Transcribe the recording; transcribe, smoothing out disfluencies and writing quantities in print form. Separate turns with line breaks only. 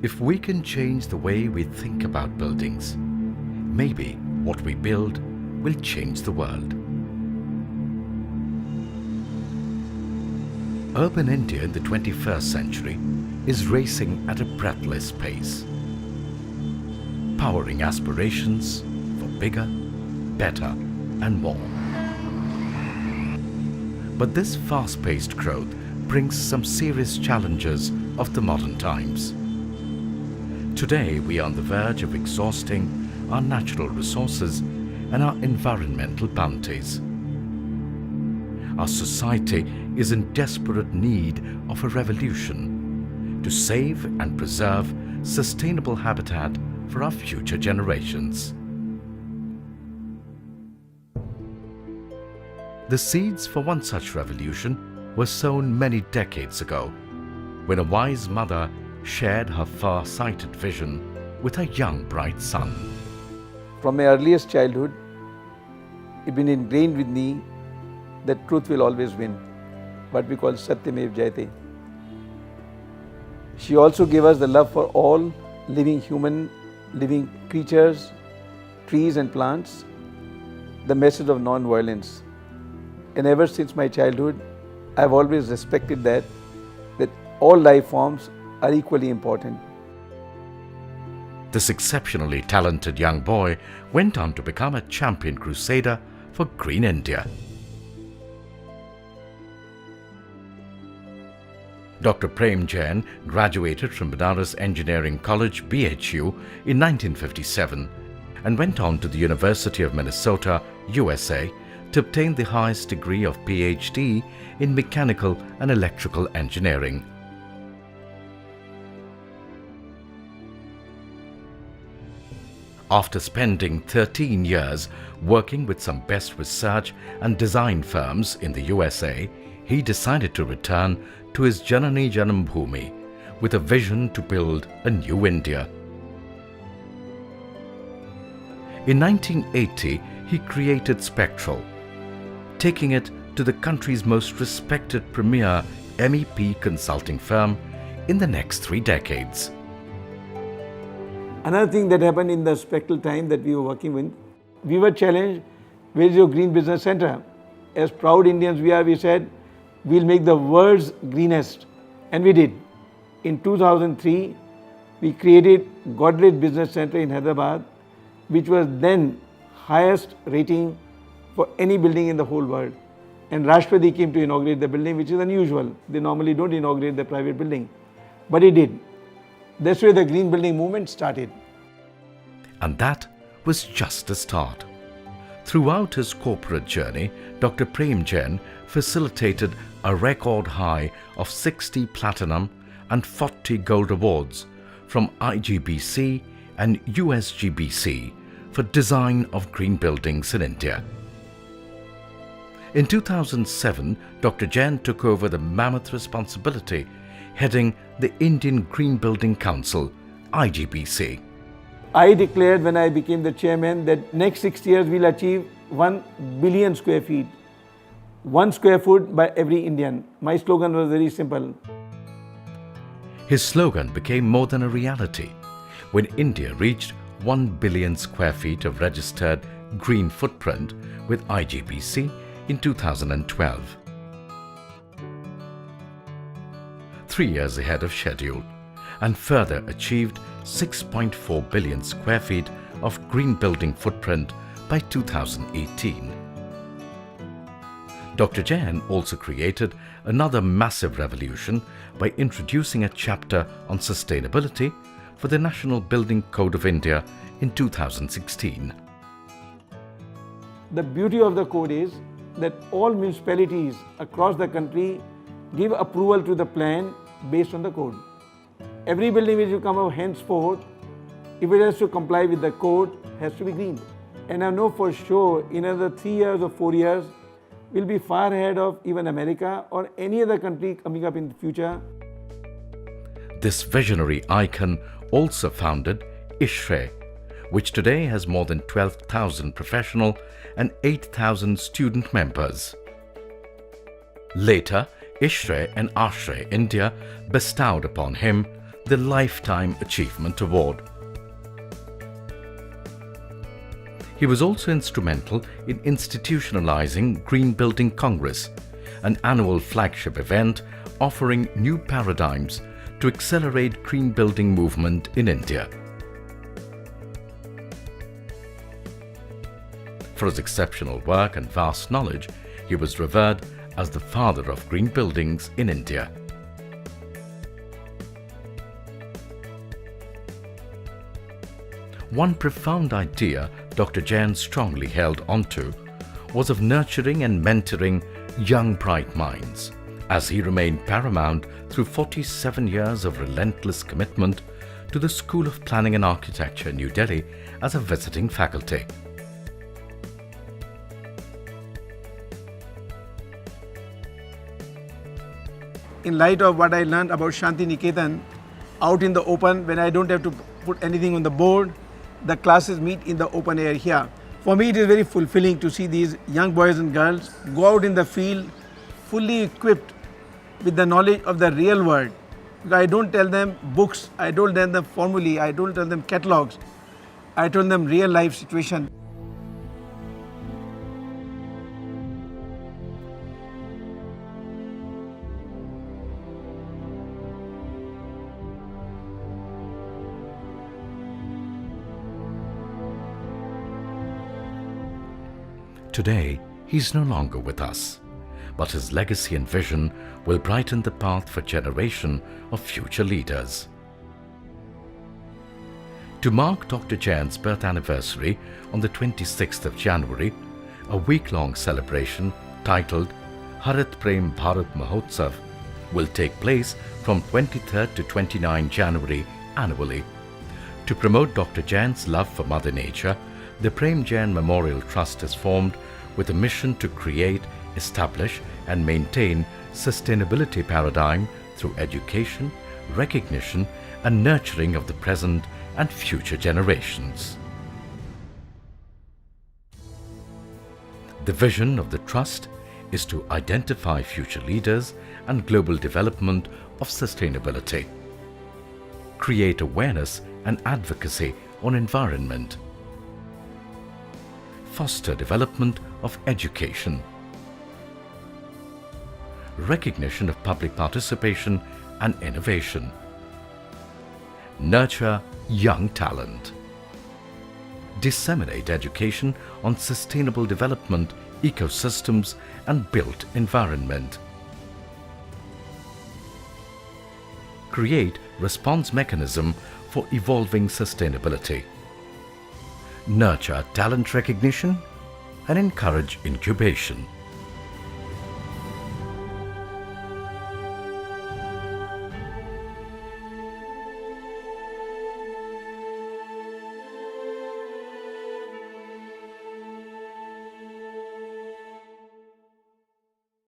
If we can change the way we think about buildings, maybe what we build will change the world. Urban India in the 21st century is racing at a breathless pace, powering aspirations for bigger, better and more. But this fast-paced growth brings some serious challenges of the modern times. Today we are on the verge of exhausting our natural resources and our environmental bounties. Our society is in desperate need of a revolution to save and preserve sustainable habitat for our future generations. The seeds for one such revolution were sown many decades ago, when a wise mother shared her far-sighted vision with her young bright son.
From my earliest childhood, it's been ingrained with me that truth will always win, what we call Satyamev Jayate. She also gave us the love for all living living creatures, trees and plants, the message of non-violence. And ever since my childhood, I've always respected that all life forms are equally important.
This exceptionally talented young boy went on to become a champion crusader for Green India. Dr. Prem Jain graduated from Banaras Engineering College, BHU, in 1957 and went on to the University of Minnesota, USA, to obtain the highest degree of PhD in Mechanical and Electrical Engineering. After spending 13 years working with some best research and design firms in the USA, he decided to return to his Janani Janambhoomi with a vision to build a new India. In 1980, he created Spectral, taking it to the country's most respected premier MEP consulting firm in the next 3 decades.
Another thing that happened in the Spectral time that we were working with, we were challenged, where is your Green Business Center? As proud Indians we are, we said, we'll make the world's greenest. And we did. In 2003, we created Godrej Business Center in Hyderabad, which was then highest rating for any building in the whole world. And Rashtrapati came to inaugurate the building, which is unusual. They normally don't inaugurate the private building. But he did. That's where the green building movement started.
And that was just the start. Throughout his corporate journey, Dr. Prem Jain facilitated a record high of 60 platinum and 40 gold awards from IGBC and USGBC for design of green buildings in India. In 2007, Dr. Jain took over the mammoth responsibility heading the Indian Green Building Council, IGBC.
I declared when I became the chairman that next 6 years we'll achieve 1 billion square feet. 1 square foot by every Indian. My slogan was very simple.
His slogan became more than a reality when India reached 1 billion square feet of registered green footprint with IGBC in 2012. 3 years ahead of schedule, and further achieved 6.4 billion square feet of green building footprint by 2018. Dr. Jain also created another massive revolution by introducing a chapter on sustainability for the National Building Code of India in 2016.
The beauty of the code is that all municipalities across the country give approval to the plan based on the code. Every building which will come up henceforth, if it has to comply with the code, has to be green. And I know for sure in another 3 years or 4 years, we'll be far ahead of even America or any other country coming up in the future.
This visionary icon also founded ISHRE, which today has more than 12,000 professional and 8,000 student members. Later, ISHRE and ASHRE India bestowed upon him the Lifetime Achievement Award. He was also instrumental in institutionalizing Green Building Congress, an annual flagship event offering new paradigms to accelerate green building movement in India. For his exceptional work and vast knowledge, he was revered as the father of green buildings in India. One profound idea Dr. Jain strongly held onto was of nurturing and mentoring young bright minds, as he remained paramount through 47 years of relentless commitment to the School of Planning and Architecture, New Delhi, as a visiting faculty.
In light of what I learned about Shanti Niketan, out in the open, when I don't have to put anything on the board, the classes meet in the open air here. For me, it is very fulfilling to see these young boys and girls go out in the field fully equipped with the knowledge of the real world. Because I don't tell them books, I don't tell them formulae, I don't tell them catalogs. I tell them real life situation.
Today, he's no longer with us, but his legacy and vision will brighten the path for a generation of future leaders. To mark Dr. Jain's birth anniversary on the 26th of January, a week-long celebration titled Harit Prem Bharat Mahotsav will take place from 23rd to 29 January annually. To promote Dr. Jain's love for Mother Nature, the Prem Jain Memorial Trust is formed with a mission to create, establish and maintain sustainability paradigm through education, recognition and nurturing of the present and future generations. The vision of the Trust is to identify future leaders and global development of sustainability, create awareness and advocacy on environment, foster development of education, recognition of public participation and innovation, nurture young talent, disseminate education on sustainable development, ecosystems and built environment, create response mechanism for evolving sustainability, nurture talent recognition and encourage incubation.